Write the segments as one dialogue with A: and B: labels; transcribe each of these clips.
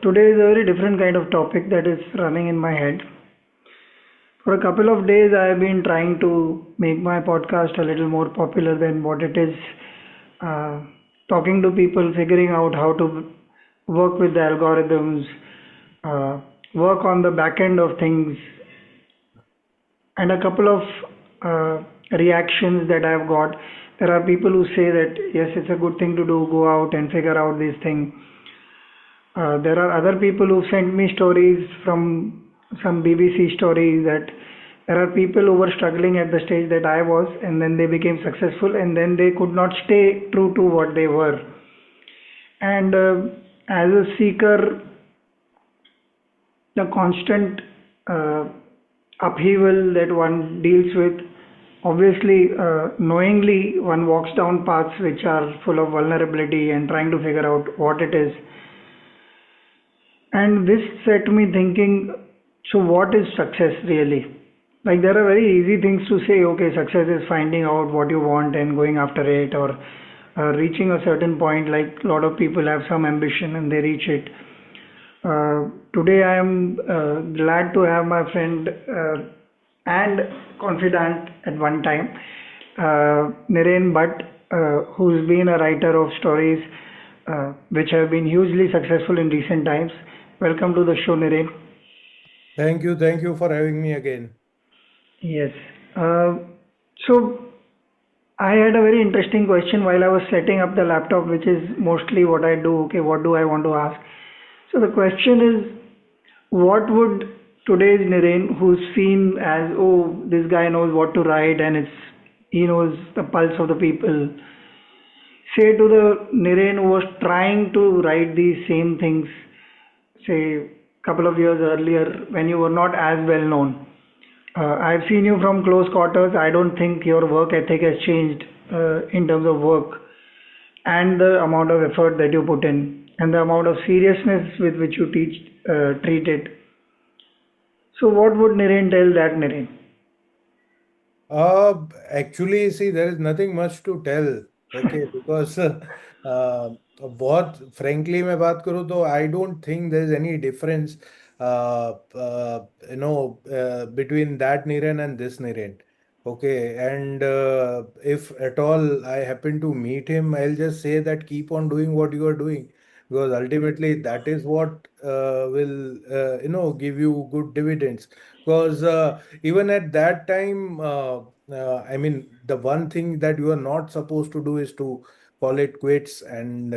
A: Today is a very different kind of topic that is running in my head. For a couple of days, I have been trying to make my podcast a little more popular than what it is. Uh, Talking to people, figuring out how to work with the algorithms, uh, work on the back end of things, and a couple of reactions that I've got. There are people who say that yes, it's a good thing to do, go out and figure out these things. There are other people who sent me stories from some BBC stories that there are people who were struggling at the stage that I was, and then they became successful, and then they could not stay true to what they were. And as a seeker, the constant uh, upheaval that one deals with, obviously, knowingly, one walks down paths which are full of vulnerability and trying to figure out what it is. And this set me thinking, so what is success really? Like there are very easy things to say, okay, success is finding out what you want and going after it, or reaching a certain point. Like a lot of people have some ambition and they reach it. Today I am glad to have my friend and confidant at one time, Niren Bhatt, who's been a writer of stories which have been hugely successful in recent times. Welcome to the show, Niren.
B: Thank you for having me again.
A: Yes. Uh, so I had a very interesting question while I was setting up the laptop, which is mostly what I do. Okay, what do I want to ask? So the question is, what would today's Niren, who's seen as, oh, this guy knows what to write and he knows the pulse of the people, say to the Niren who was trying to write these same things, say, couple of years earlier when you were not as well known? I've seen you from close quarters. I don't think your work ethic has changed in terms of work and the amount of effort that you put in and the amount of seriousness with which you treat it. So, what would Niren tell that Niren?
B: Actually, see, there is nothing much to tell, okay, because बहुत frankly मैं बात करूँ तो I don't think there is any difference, between that Niren and this Niren. Okay, and if at all I happen to meet him, I'll just say that keep on doing what you are doing, because ultimately that is what will give you good dividends. Because even at that time, I mean, the one thing that you are not supposed to do is to call it quits and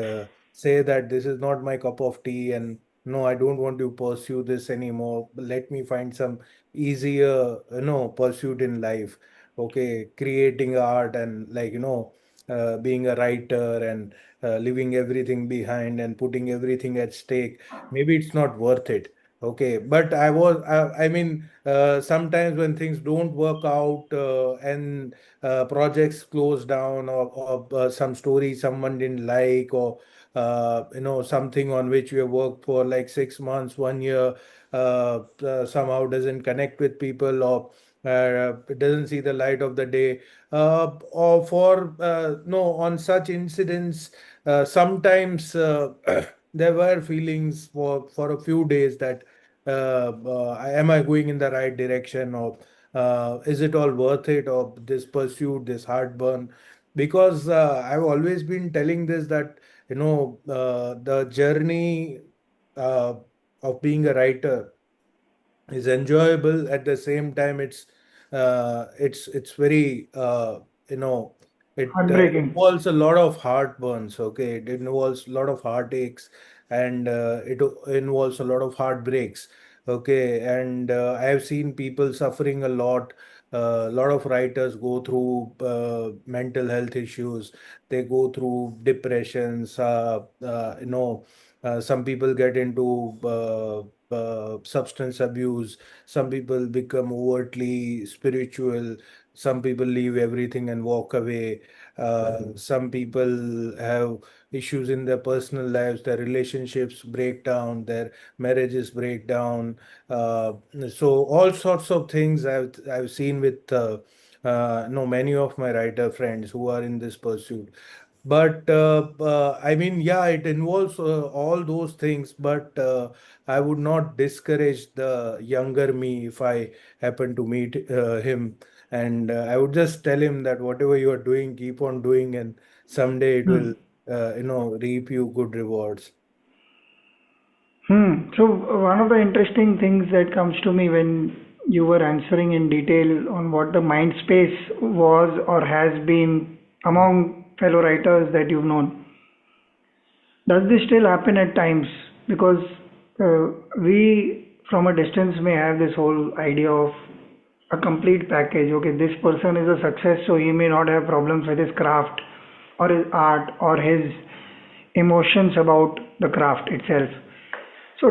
B: say that this is not my cup of tea, and no, I don't want to pursue this anymore. Let me find some easier, pursuit in life. Okay, creating art and being a writer and leaving everything behind and putting everything at stake. Maybe it's not worth it. Okay, but I mean, sometimes when things don't work out and projects close down, or some story someone didn't like, or something on which we have worked for like 6 months, 1 year, somehow doesn't connect with people, or it doesn't see the light of the day, or for no on such incidents, sometimes there were feelings for a few days that am I going in the right direction, or is it all worth it, or this pursuit, this heartburn? Because I've always been telling this, that the journey uh, of being a writer is enjoyable. At the same time, it's very you know it
A: Heartbreaking.
B: involves a lot of heartburns. Okay, it involves a lot of heartaches, and it involves a lot of heartbreaks. Okay, and I have seen people suffering a lot. A lot of writers go through mental health issues. They go through depressions. Some people get into substance abuse. Some people become overtly spiritual. Some people leave everything and walk away. Some people have issues in their personal lives. Their relationships break down. Their marriages break down. Uh, so all sorts of things I've seen with many of my writer friends who are in this pursuit. But I mean, yeah, it involves all those things, but I would not discourage the younger me if I happen to meet him. And I would just tell him that whatever you are doing, keep on doing, and someday it
A: Hmm.
B: will, reap you good rewards.
A: Hmm. So one of the interesting things that comes to me when you were answering in detail on what the mind space was or has been among fellow writers that you've known, does this still happen at times? Because we from a distance may have this whole idea of a complete package. Okay, this person is a success, so he may not have problems with his craft or his art or his emotions about the craft itself. So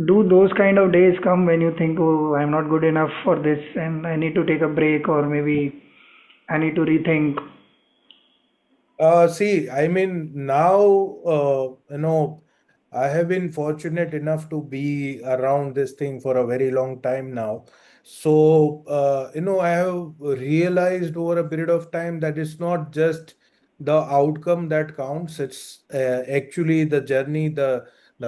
A: do those kind of days come when you think, oh, I'm not good enough for this and I need to take a break, or maybe I need to rethink?
B: See, I mean, now, I have been fortunate enough to be around this thing for a very long time now. So, I have realized over a period of time that it's not just the outcome that counts, it's actually the journey, the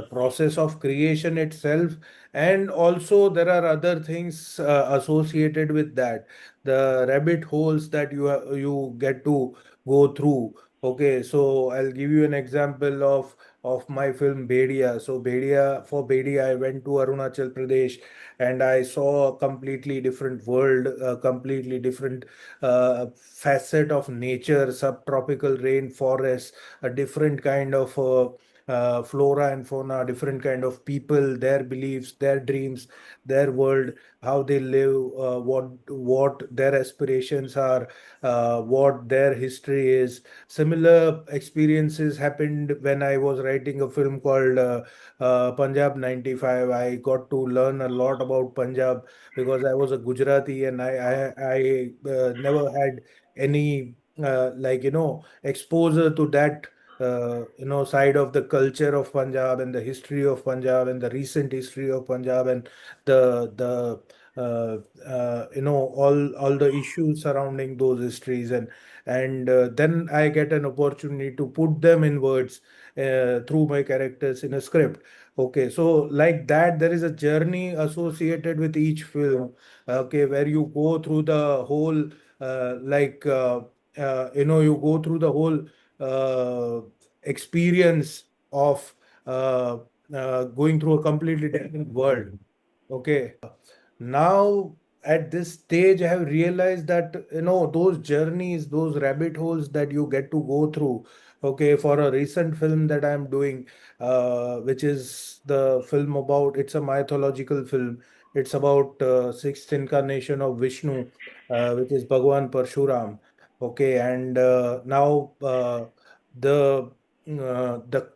B: process of creation itself. And also, there are other things associated with that, the rabbit holes that you get to go through. Okay, so I'll give you an example of my film Bedia. So for Bedia, I went to Arunachal Pradesh and I saw a completely different world, a completely different facet of nature, subtropical rainforests, a different kind of flora and fauna, different kind of people, their beliefs, their dreams, their world, how they live, what their aspirations are, what their history is. Similar experiences happened when I was writing a film called Punjab 95. I got to learn a lot about Punjab because I was a Gujarati and I never had any exposure to that side of the culture of Punjab and the history of Punjab and the recent history of Punjab and the all the issues surrounding those histories, and then I get an opportunity to put them in words through my characters in a script. Okay, so like that, there is a journey associated with each film. Okay, where you go through the whole, you go through the whole experience of uh, going through a completely different world. Okay, now at this stage I have realized that those journeys, those rabbit holes that you get to go through. Okay, for a recent film that I'm doing, which is the film about, it's a mythological film. It's about sixth incarnation of Vishnu, which is Bhagwan Parshuram. Okay, and now the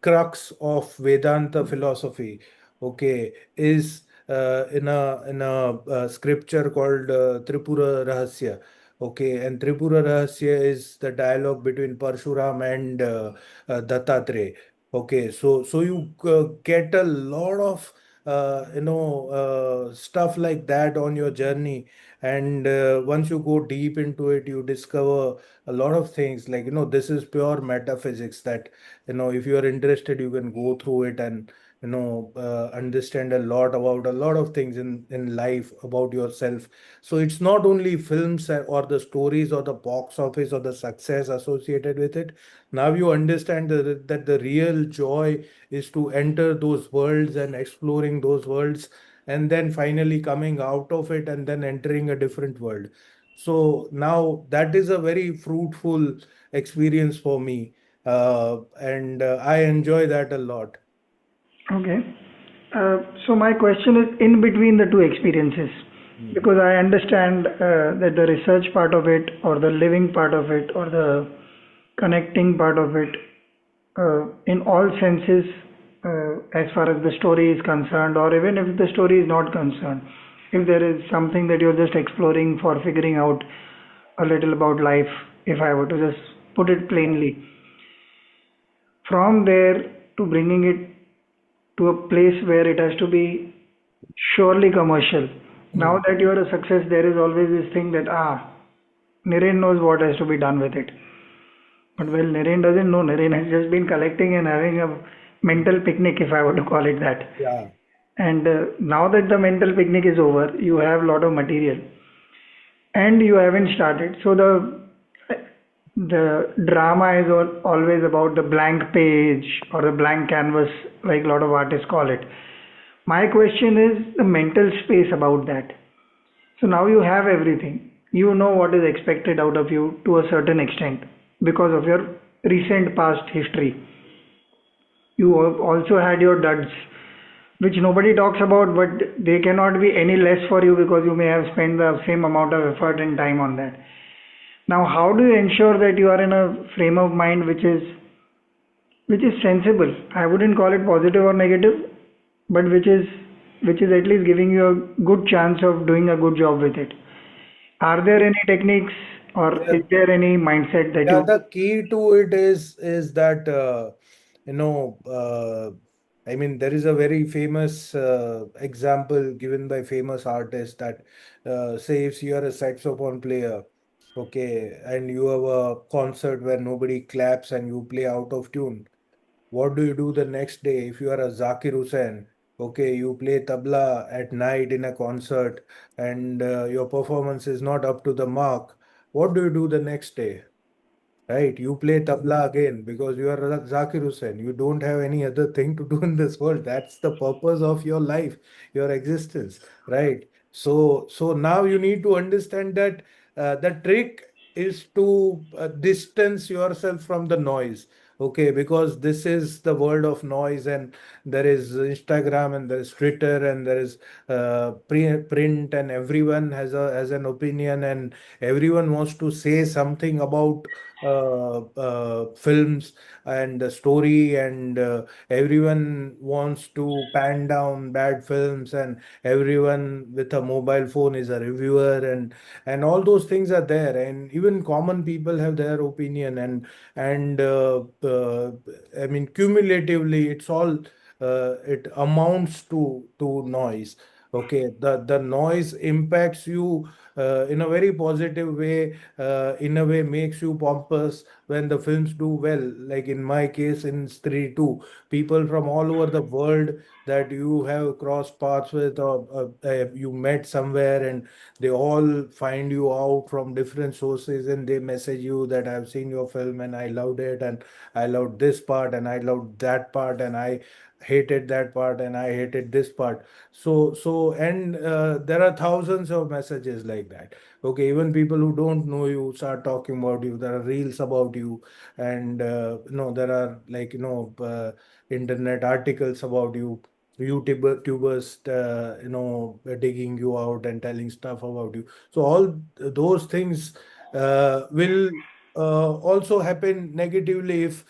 B: crux of Vedanta philosophy, okay, is in a scripture called Tripura Rahasya. Okay, and Tripura Rahasya is the dialogue between Parshuram and Dattatreya. Okay, so you get a lot of stuff like that on your journey, and once you go deep into it, you discover a lot of things. Like, this is pure metaphysics that, if you are interested, you can go through it and understand a lot about a lot of things in life about yourself. So it's not only films or the stories or the box office or the success associated with it. Now you understand that the real joy is to enter those worlds and exploring those worlds, and then finally coming out of it and then entering a different world. So now that is a very fruitful experience for me, and I enjoy that a lot.
A: Okay. So my question is in between the two experiences,
B: Hmm.
A: because I understand that the research part of it, or the living part of it, or the connecting part of it, in all senses, as far as the story is concerned, or even if the story is not concerned, if there is something that you're just exploring for figuring out a little about life, if I were to just put it plainly, from there to bringing it to a place where it has to be surely commercial. Now
B: Hmm.
A: that you are a success, there is always this thing that, Niren knows what has to be done with it. But well, Niren doesn't know. Niren has just been collecting and having a mental picnic, if I were to call it that.
B: Yeah.
A: And now that the mental picnic is over, you have a lot of material, and you haven't started. So the drama is always about the blank page or the blank canvas, like a lot of artists call it. My question is the mental space about that. So now you have everything. You know what is expected out of you to a certain extent because of your recent past history. You also had your duds, which nobody talks about, but they cannot be any less for you because you may have spent the same amount of effort and time on that. Now, how do you ensure that you are in a frame of mind which is sensible? I wouldn't call it positive or negative, but which is at least giving you a good chance of doing a good job with it. Are there any techniques or
B: Yeah,
A: is there any mindset that
B: yeah,
A: you?
B: the key to it is that you know I mean there is a very famous example given by famous artist that say if you are a saxophone player, okay, and you have a concert where nobody claps and you play out of tune. What do you do the next day if you are a Zakir Hussain? Okay, you play tabla at night in a concert and your performance is not up to the mark. What do you do the next day? Right, you play tabla again because you are Zakir Hussain. You don't have any other thing to do in this world. That's the purpose of your life, your existence, right? So now you need to understand that the trick is to distance yourself from the noise. Okay, because this is the world of noise, and there is Instagram, and there is Twitter, and there is print, and everyone has an opinion, and everyone wants to say something about films and the story, and everyone wants to pan down bad films, and everyone with a mobile phone is a reviewer, and all those things are there, and even common people have their opinion, and I mean cumulatively it's all it amounts to noise. Okay, the noise impacts you in a very positive way, in a way makes you pompous when the films do well. Like in my case, in Stree 2, people from all over the world that you have crossed paths with, or you met somewhere, and they all find you out from different sources, and they message you that I've seen your film and I loved it, and I loved this part, and I loved that part, and I hated that part, and I hated this part. And there are thousands of messages like that. Okay, even people who don't know you start talking about you. There are reels about you, and there are like internet articles about you. YouTubers, digging you out and telling stuff about you. So all those things will also happen negatively if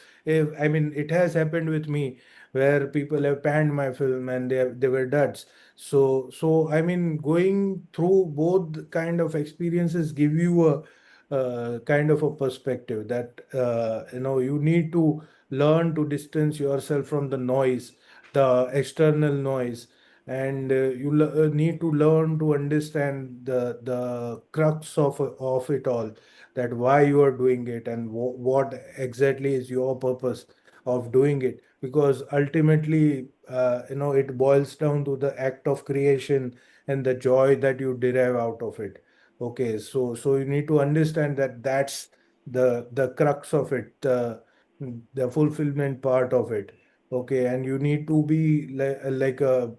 B: I mean it has happened with me where people have panned my film and they were duds. So I mean, going through both kind of experiences give you a kind of a perspective that you need to learn to distance yourself from the noise, the external noise, and you need to learn to understand the crux of it all, that why you are doing it and what exactly is your purpose of doing it, because ultimately it boils down to the act of creation and the joy that you derive out of it. Okay, so you need to understand that that's the crux of it, the fulfillment part of it. Okay, and you need to be like a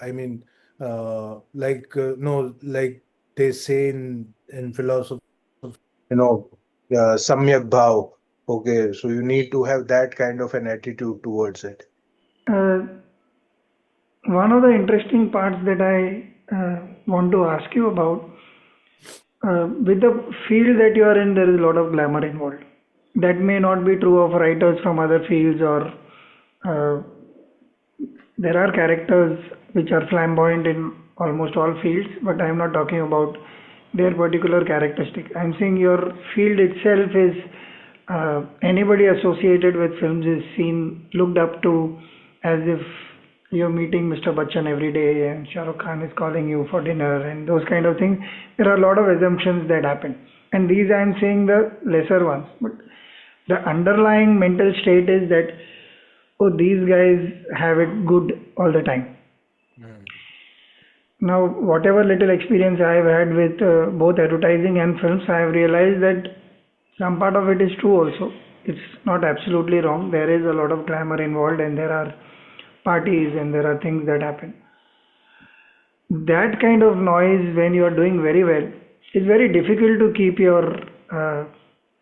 B: I mean like no like they say in philosophy, you know samyak bhav. Okay, so you need to have that kind of an attitude towards it.
A: Uh, One of the interesting parts that I want to ask you about, with the field that you are in, there is a lot of glamour involved. That may not be true of writers from other fields, or uh, there are characters which are flamboyant in almost all fields, but I'm not talking about their particular characteristic. I'm saying your field itself is, anybody associated with films is seen, looked up to, as if you're meeting Mr. Bachchan every day and Shah Rukh Khan is calling you for dinner and those kind of things. There are a lot of assumptions that happen. And these I'm saying the lesser ones. But The underlying mental state is that, oh, these guys have it good all the time.
B: Mm.
A: Now, whatever little experience I have had with both advertising and films, I have realized that some part of it is true also. It's not absolutely wrong. There is a lot of glamour involved, and there are parties and there are things that happen. That kind of noise, when you are doing very well, is very difficult to keep your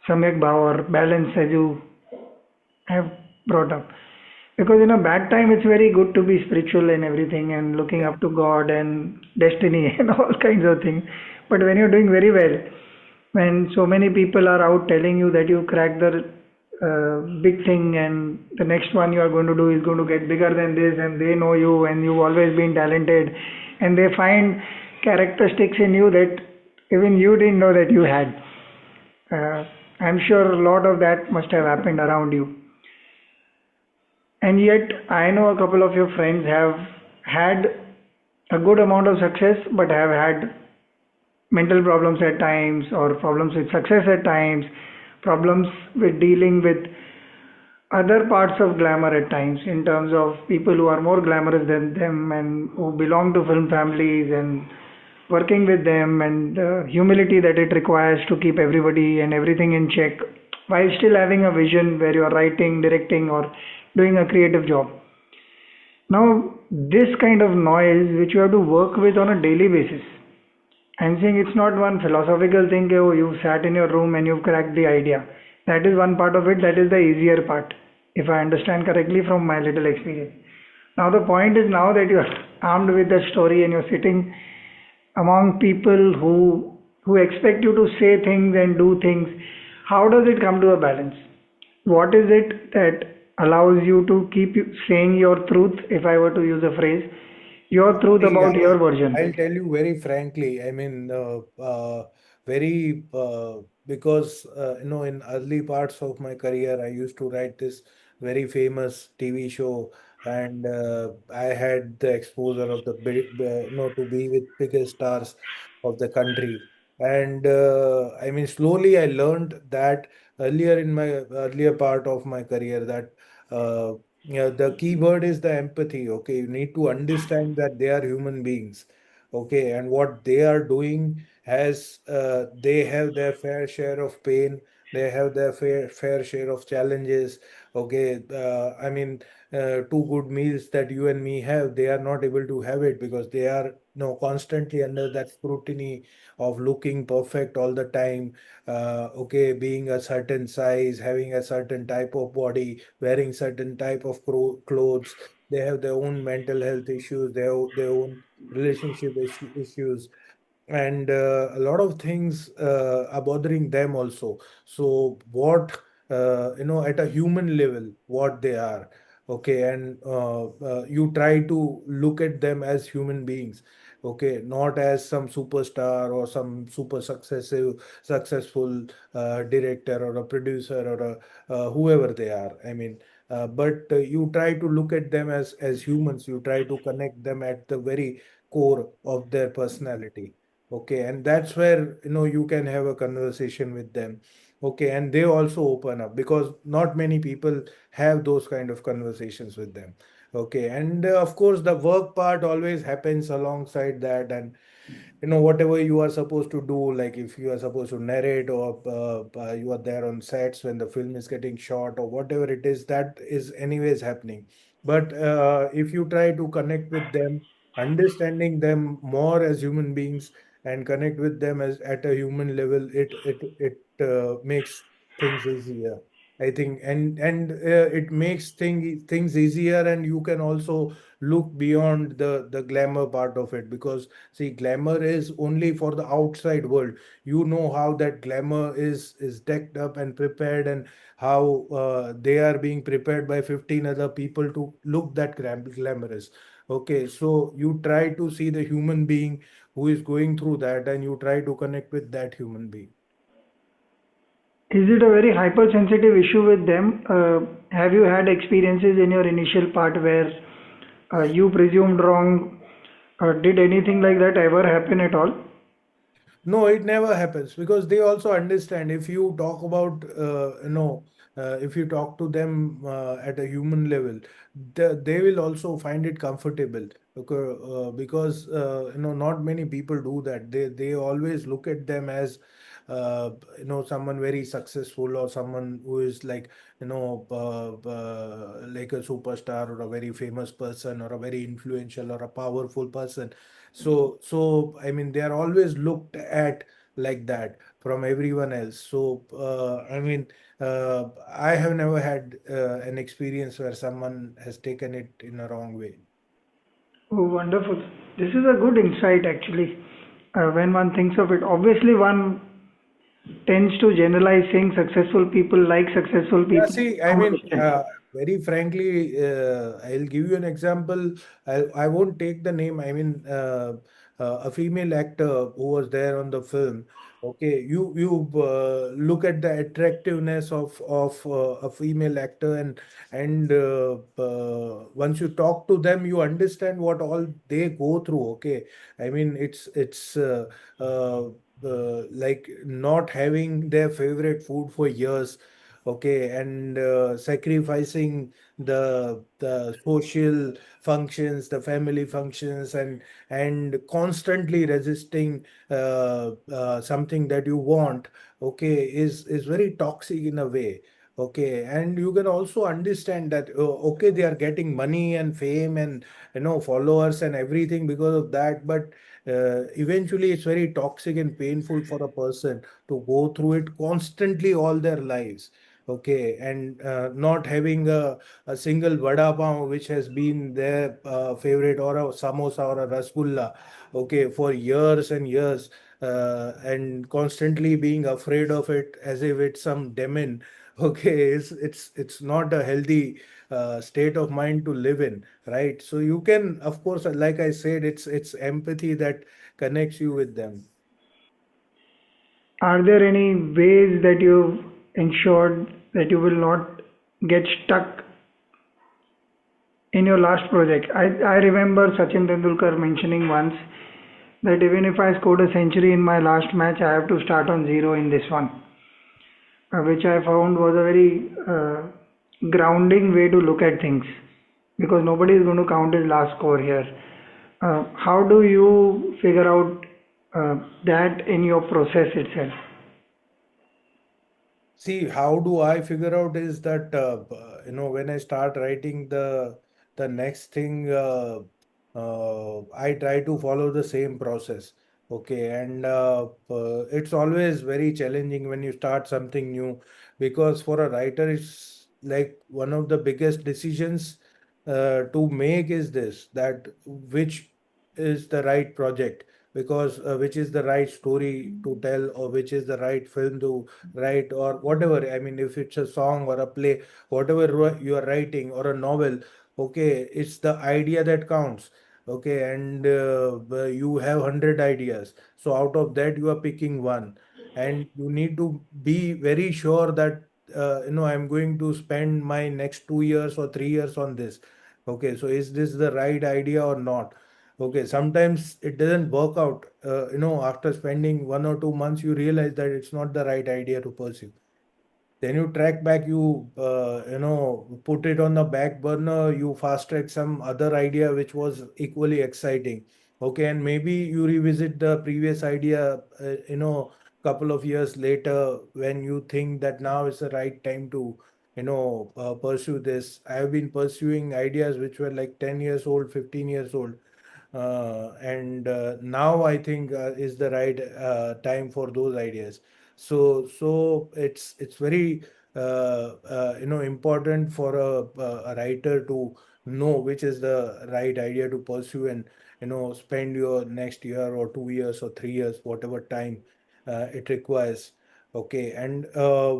A: samyak bhav or balance, as you have brought up. Because in a bad time, it's very good to be spiritual and everything and looking
B: Yeah.
A: up to God and destiny and all kinds of things. But when you're doing very well, when so many people are out telling you that you cracked the big thing and the next one you are going to do is going to get bigger than this, and they know you and you've always been talented, and they find characteristics in you that even you didn't know that you had. I'm sure a lot of that must have happened around you. And yet, I know a couple of your friends have had a good amount of success, but have had mental problems at times, or problems with success at times, problems with dealing with other parts of glamour at times, in terms of people who are more glamorous than them and who belong to film families, and working with them, and the humility that it requires to keep everybody and everything in check while still having a vision where you are writing, directing, or doing a creative job. Now, this kind of noise which you have to work with on a daily basis, I'm saying it's not one philosophical thing, oh, you sat in your room and you've cracked the idea. That is one part of it, that is the easier part, if I understand correctly from my little experience. Now, the point is, now that you're armed with the story and you're sitting among people who expect you to say things and do things, how does it come to a balance? What is it that allows you to keep saying your truth, if I were to use a phrase, your truth
B: See,
A: about your version?
B: I'll tell you very frankly. Very because in early parts of my career, I used to write this very famous TV show, and I had the exposure of the to be with biggest stars of the country. And slowly I learned that earlier in my earlier part of my career that. Yeah, the key word is the empathy. Okay, you need to understand that they are human beings. Okay, and what they are doing has they have their fair share of pain. They have their fair share of challenges. Okay, two good meals that you and me have, they are not able to have it because they are constantly under that scrutiny of looking perfect all the time. Okay, being a certain size, having a certain type of body, wearing certain type of clothes. They have their own mental health issues. They have their own relationship issues, and a lot of things are bothering them also. So what at a human level, what they are, okay, and you try to look at them as human beings, okay, not as some superstar or some super successful director or a producer or whoever they are. But you try to look at them as humans. You try to connect them at the very core of their personality. Okay, and that's where you can have a conversation with them. Okay, and they also open up because not many people have those kind of conversations with them. Okay, and of course the work part always happens alongside that, and whatever you are supposed to do, like if you are supposed to narrate or you are there on sets when the film is getting shot or whatever it is, that is anyways happening. But if you try to connect with them, understanding them more as human beings and connect with them as at a human level, it makes things easier, I think. And it makes things easier, and you can also look beyond the glamour part of it, because see, glamour is only for the outside world. You know how that glamour is decked up and prepared, and how they are being prepared by 15 other people to look that glamorous. Okay, so you try to see the human being who is going through that, and you try to connect with that human being.
A: Is it a very hypersensitive issue with them? Have you had experiences in your initial part where you presumed wrong? Did anything like that ever happen at all?
B: No, it never happens because they also understand if you talk about, if you talk to them at a human level, they will also find it comfortable. Because not many people do that. They always look at them as someone very successful, or someone who is like like a superstar, or a very famous person, or a very influential, or a powerful person. So I mean, they are always looked at like that from everyone else. So I mean, I have never had an experience where someone has taken it in a wrong way.
A: Oh, wonderful. This is a good insight actually. When one thinks of it, obviously one tends to generalize saying successful people like successful
B: Yeah,
A: people
B: see, I
A: from a
B: mean,
A: distance.
B: very frankly, I'll give you an example. I won't take the name. I mean, a female actor who was there on the film. Okay, you look at the attractiveness of a female actor, and once you talk to them, you understand what all they go through. Okay, I mean, it's uh, like not having their favorite food for years. Okay, and sacrificing the social functions, the family functions, and constantly resisting something that you want. Okay, is very toxic in a way. Okay, and you can also understand that, okay, they are getting money and fame and followers and everything because of that, but eventually it's very toxic and painful for a person to go through it constantly all their lives. Okay, and not having a single vada pav which has been their favorite, or a samosa or a rasgulla, okay, for years and years, and constantly being afraid of it as if it's some demon. Okay, it's not a healthy state of mind to live in, right? So you can, of course, like I said, it's empathy that connects you with them.
A: Are there any ways that you've ensured that you will not get stuck in your last project? I remember Sachin Tendulkar mentioning once that even if I scored a century in my last match, I have to start on zero in this one, which I found was a very grounding way to look at things because nobody is going to count his last score here. How do you figure out that in your process itself?
B: See, how do I figure out is that when I start writing the next thing, I try to follow the same process. Okay, and it's always very challenging when you start something new, because for a writer, it's like one of the biggest decisions to make is this, that which is the right project, because which is the right story to tell, or which is the right film to write, or whatever. I mean, if it's a song or a play, whatever you are writing, or a novel, okay, it's the idea that counts. Okay, and you have 100 ideas. So out of that, you are picking one, and you need to be very sure that I'm going to spend my next 2 years or 3 years on this. Okay, so is this the right idea or not? Okay, sometimes it doesn't work out. After spending 1 or 2 months, you realize that it's not the right idea to pursue. Then you track back, you put it on the back burner, you fast track some other idea which was equally exciting. Okay, and maybe you revisit the previous idea, couple of years later, when you think that now is the right time to, pursue this. I have been pursuing ideas which were like 10 years old, 15 years old, and now I think is the right time for those ideas. So it's very important for a writer to know which is the right idea to pursue, and spend your next year or 2 years or 3 years, whatever time it requires. Okay, and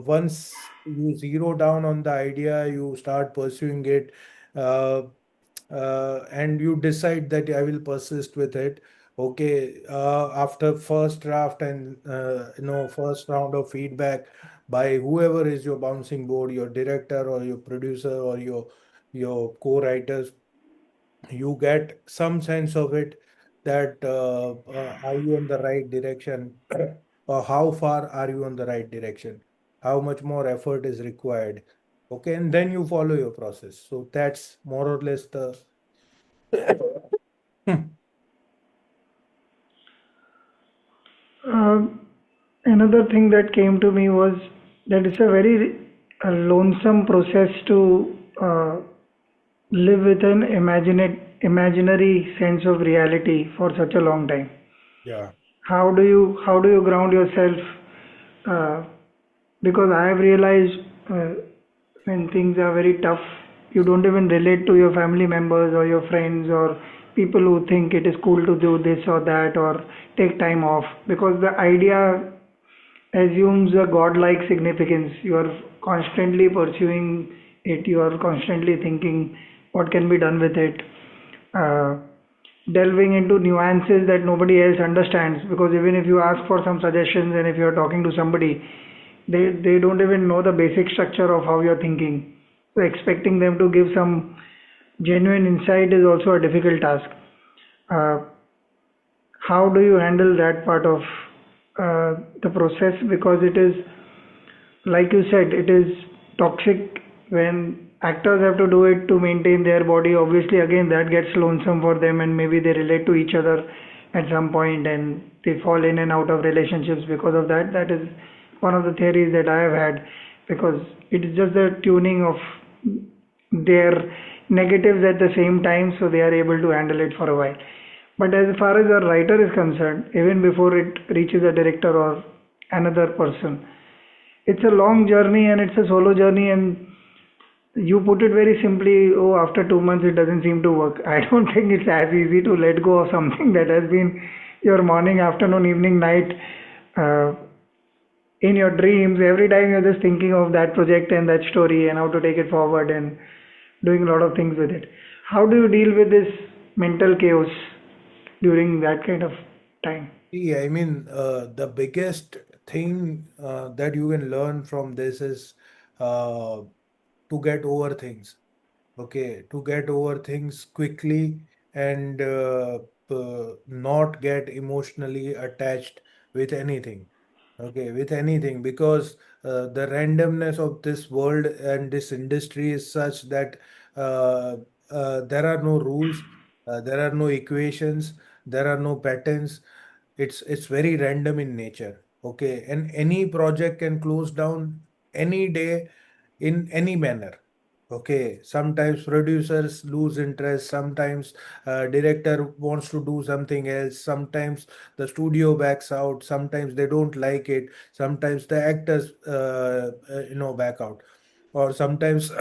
B: once you zero down on the idea, you start pursuing it. Uh, and you decide that I will persist with it. Okay, after first draft and first round of feedback by whoever is your bouncing board, your director or your producer or your co-writers, you get some sense of it, that are you on the right direction or how far are you on the right direction. how much more effort is required. Okay, and then you follow your process. So that's more or less the
A: Um, Another thing that came to me was that it's a very lonesome process to live with an imaginary sense of reality for such a long time.
B: yeah.
A: How do you ground yourself? Uh, because I have realized when things are very tough, you don't even relate to your family members or your friends or people who think it is cool to do this or that or take time off, because the idea assumes a godlike significance. You are constantly pursuing it, you are constantly thinking what can be done with it, uh, delving into nuances that nobody else understands. Because even if you ask for some suggestions and if you're talking to somebody, they don't even know the basic structure of how you're thinking. So expecting them to give some genuine insight is also a difficult task. Uh, how do you handle that part of the process? Because it is, like you said, it is toxic when actors have to do it to maintain their body. Obviously, again, that gets lonesome for them, and maybe they relate to each other at some point and they fall in and out of relationships because of that. That is one of the theories that I have had, because it is just the tuning of their negatives at the same time, so they are able to handle it for a while. But as far as a writer is concerned, even before it reaches a director or another person, it's a long journey and it's a solo journey. And you put it very simply, oh, after 2 months it doesn't seem to work. I don't think it's as easy to let go of something that has been your morning, afternoon, evening, night, uh, in your dreams. Every time you're just thinking of that project and that story and how to take it forward and doing a lot of things with it. How do you deal with this mental chaos during that kind of time?
B: See, I mean, the biggest thing that you can learn from this is uh, to get over things. Okay, to get over things quickly and not get emotionally attached with anything. Okay, with anything, because the randomness of this world and this industry is such that uh, there are no rules, there are no equations, there are no patterns. It's very random in nature. Okay, and any project can close down any day in any manner. Okay, sometimes producers lose interest, sometimes director wants to do something else, sometimes the studio backs out, sometimes they don't like it, sometimes the actors back out, or sometimes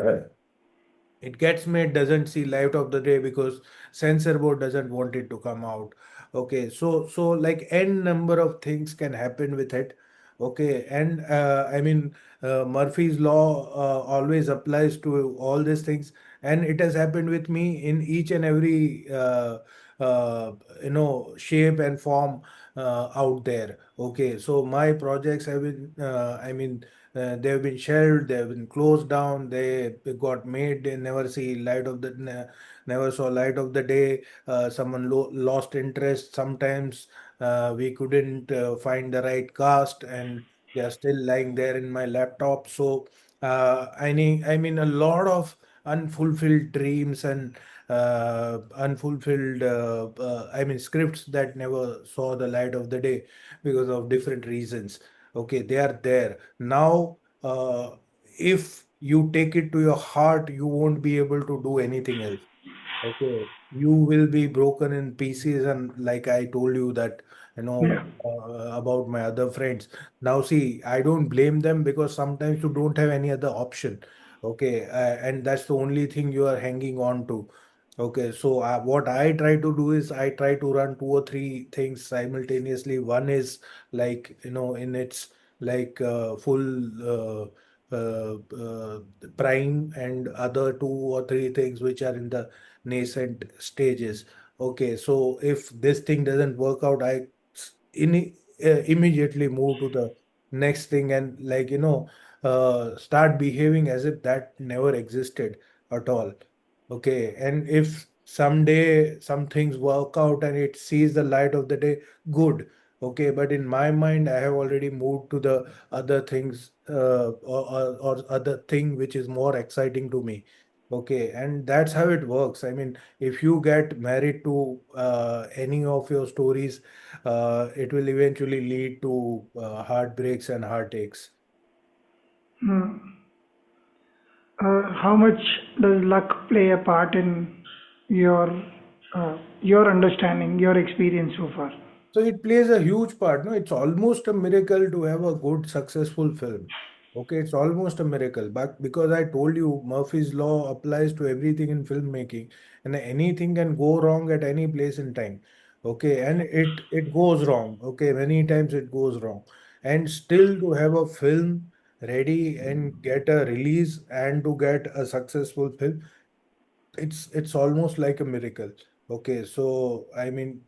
B: it gets made, doesn't see light of the day because censor board doesn't want it to come out. Okay, so like n number of things can happen with it. Okay, and I mean, Murphy's law always applies to all these things, and it has happened with me in each and every uh, shape and form out there. Okay, so my projects have been they have been shelved, they have been closed down, they got made, they never see light of the never saw light of the day. Someone lost interest. Sometimes we couldn't find the right cast, and they are still lying there in my laptop. So I mean a lot of unfulfilled dreams and unfulfilled I mean scripts that never saw the light of the day because of different reasons. Okay, they are there now. If you take it to your heart, you won't be able to do anything else. Okay, you will be broken in pieces, and like I told you that,
A: Yeah.
B: about my other friends. Now, see, I don't blame them because sometimes you don't have any other option. Okay, and that's the only thing you are hanging on to. Okay, so what I try to do is I try to run two or three things simultaneously. One is like, in its like full prime, and other two or three things which are in the nascent stages. Okay, so if this thing doesn't work out, I immediately move to the next thing, and like start behaving as if that never existed at all. Okay, and if someday some things work out and it sees the light of the day, good. Okay, but in my mind, I have already moved to the other things, or other thing which is more exciting to me. Okay, and that's how it works. I mean, if you get married to any of your stories, it will eventually lead to heartbreaks and heartaches.
A: Hmm. How much does luck play a part in your your understanding, your experience so far?
B: So it plays a huge part. No, it's almost a miracle to have a good, successful film. Okay, it's almost a miracle. But because I told you, Murphy's law applies to everything in filmmaking, and anything can go wrong at any place in time. Okay, and it goes wrong. Okay, many times it goes wrong, and still to have a film ready and get a release and to get a successful film, it's almost like a miracle. Okay, so I mean,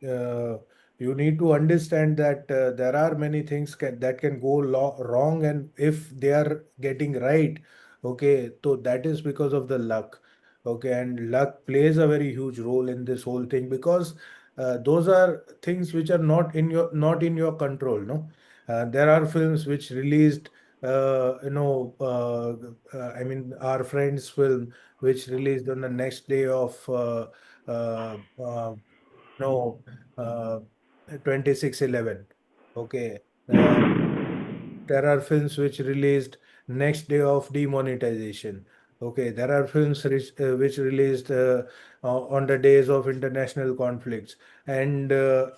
B: you need to understand that there are many things that can go wrong, and if they are getting right, okay, so that is because of the luck. Okay, and luck plays a very huge role in this whole thing, because those are things which are not in your control. No, there are films which released. I mean, our friend's film which released on the next day of uh, uh, no uh, 26/11. Okay. There are films which released next day of demonetization. Okay, there are films which released on the days of international conflicts, and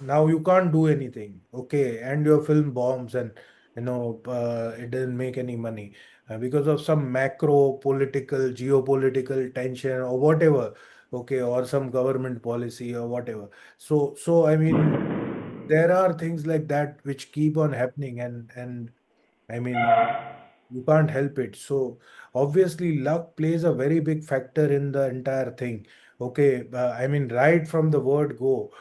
B: now you can't do anything. Okay, and your film bombs, and it doesn't make any money because of some macro political, geopolitical tension or whatever. Okay, or some government policy or whatever. So I mean, there are things like that which keep on happening, and I mean, you can't help it. So obviously, luck plays a very big factor in the entire thing. Okay, I mean, right from the word go,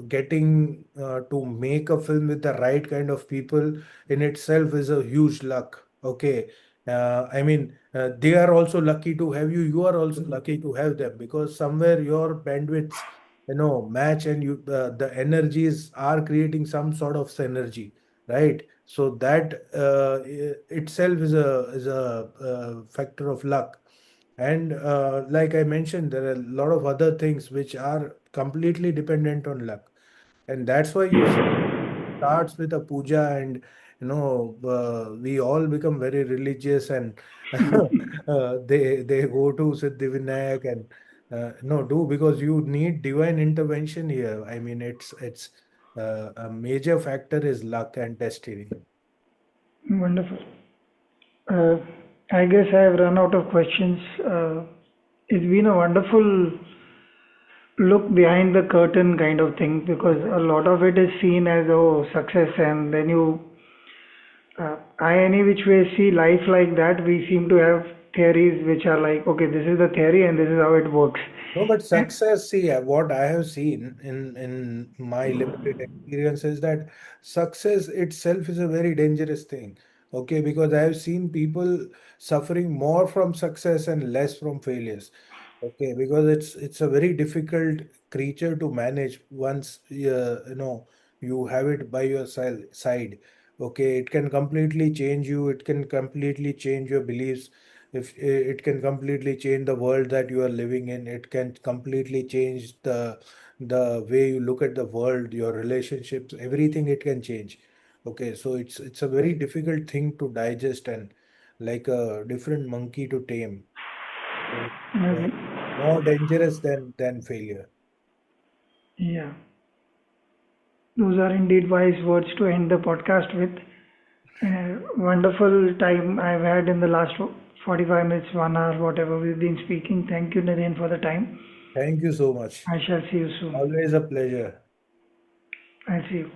B: getting to make a film with the right kind of people in itself is a huge luck. Okay, I mean, they are also lucky to have you. You are also lucky to have them, because somewhere your bandwidths, match, and the energies are creating some sort of synergy, right? So that itself is a factor of luck. And like I mentioned, there are a lot of other things which are completely dependent on luck, and that's why you see starts with a puja, and we all become very religious, and they go to Siddhivinayak, and no, do, because you need divine intervention here. I mean, it's a major factor is luck and destiny.
A: Wonderful. Uh, I guess I have run out of questions. It's been a wonderful look behind the curtain kind of thing, because a lot of it is seen as oh success, and then I any which way see life like that. We seem to have theories which are like, okay, this is the theory and this is how it works.
B: No, but
A: And
B: success, see, what I have seen in my limited experience is that success itself is a very dangerous thing. Okay, because I have seen people suffering more from success and less from failures. Okay, because it's a very difficult creature to manage once you have it by your side. Okay, it can completely change you. It can completely change your beliefs. If it can completely change the world that you are living in, it can completely change the way you look at the world, your relationships, everything it can change. Okay, so it's a very difficult thing to digest, and like a different monkey to tame. So, uh, more dangerous than failure.
A: yeah, those are indeed wise words to end the podcast with. Wonderful time I've had in the last 45 minutes, 1 hour, whatever we've been speaking. Thank you, Naren, for the time.
B: Thank you so much.
A: I shall see you soon.
B: Always a pleasure.
A: I'll see you.